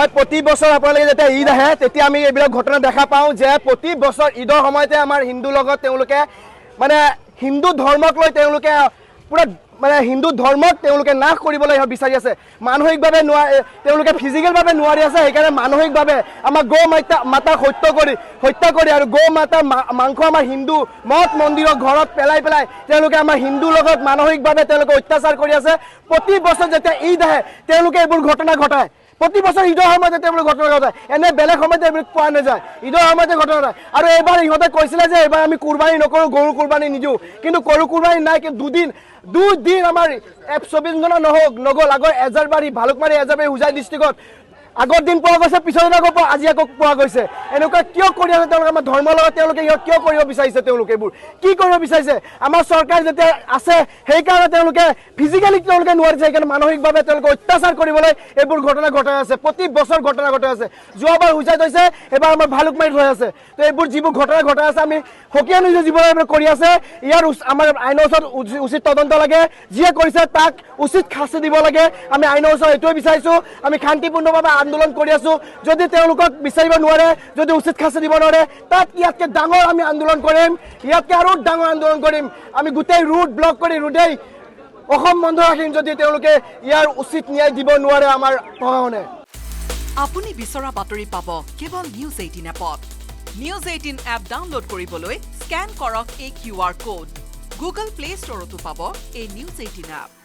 হয় প্ৰতি বছৰ আপোনালোকে যেতিয়া ঈদ আহে তেতিয়া আমি এইবিলাক ঘটনা দেখা পাওঁ যে প্ৰতি বছৰ ঈদৰ সময়তে আমাৰ হিন্দুৰ লগত তেওঁলোকে মানে হিন্দু ধৰ্মক লৈ তেওঁলোকে পুৰা মানে হিন্দু ধৰ্মক তেওঁলোকে নাশ কৰিবলৈ বিচাৰি আছে মানসিকভাৱে তেওঁলোকে ফিজিকেলভাৱে নোৱাৰি আছে সেইকাৰণে মানসিকভাৱে আমাৰ গৌ মাতাক হত্যা কৰি আৰু গৌ মাতাৰ মাংস আমাৰ হিন্দু মঠ মন্দিৰৰ ঘৰত পেলাই তেওঁলোকে আমাৰ হিন্দুৰ লগত মানসিকভাৱে তেওঁলোকে অত্যাচাৰ কৰি আছে প্ৰতি বছৰ যেতিয়া ঈদ আহে তেওঁলোকে এইবোৰ ঘটনা ঘটায় প্ৰতি বছৰ ঈদৰ সময়তে তেওঁলোকে ঘটনা ঘটায় এনে বেলেগ সময়তে এইবিলাক পোৱা নাযায় ঈদৰ সময়তে ঘটনা ঘটায় আৰু এইবাৰ ইহঁতে কৈছিলে যে এইবাৰ আমি কুৰবানী নকৰোঁ গৰু কুৰবানী নিদিওঁ কিন্তু গৰু কুৰবানী নাই কিন্তু দুদিন আমাৰ 24 ঘণ্টা নগ'ল আগৰ এজাৰবাৰী ভালুকমাৰী এজাৰবাৰী হোজাই ডিষ্ট্ৰিক্টত আগৰ দিন পোৱা গৈছে পিছৰ দিন আকৌ আজি আকৌ পোৱা গৈছে এনেকুৱা কিয় কৰি আছে তেওঁলোকে আমাৰ ধৰ্মৰ লগত তেওঁলোকে কিয় কৰিব বিচাৰিছে তেওঁলোকে এইবোৰ কি কৰিব বিচাৰিছে আমাৰ চৰকাৰ যেতিয়া আছে সেইকাৰণে তেওঁলোকে ফিজিকেলি তেওঁলোকে নোৱাৰিছে সেইকাৰণে মানসিকভাৱে তেওঁলোকে অত্যাচাৰ কৰিবলৈ এইবোৰ ঘটনা ঘটাই আছে প্ৰতি বছৰ ঘটনা ঘটাই আছে যোৱাবাৰ হোজাইত হৈছে এবাৰ আমাৰ ভালুকমাৰীত হৈ আছে তো এইবোৰ যিবোৰ ঘটনা ঘটাই আছে আমি সকিয়া নিউজে যিবোৰ এইবোৰ কৰি আছে ইয়াৰ আমাৰ আইনৰ ওচৰত উচিত তদন্ত লাগে যিয়ে কৰিছে তাক উচিত শাস্তি দিব লাগে আমি আইনৰ ওচৰত এইটোৱে বিচাৰিছোঁ আমি শান্তিপূৰ্ণভাৱে আন্দোলন কৰি আছোঁ যদি তেওঁলোকক বিচাৰিব নোৱাৰে যদি উচিত শাস্তি দিব নোৱাৰে তাত ইয়াতকৈ ডাঙৰ আমি আন্দোলন কৰিম ইয়াতকৈ আৰু ডাঙৰ আন্দোলন কৰিম আমি গোটেই ৰুট ব্লক কৰি ৰুটেই অসম বন্ধ ৰাখিম যদি তেওঁলোকে ইয়াৰ উচিত ন্যায় দিব নোৱাৰে আমাৰ প্ৰশাসনে আপুনি বিচৰা বাতৰি পাব কেৱল নিউজ 18 এপত নিউজ 18 এপ ডাউনলোড কৰিবলৈ স্কেন কৰক এই QR কোড গুগল প্লে ষ্টৰতো পাব এই নিউজ 18 এপ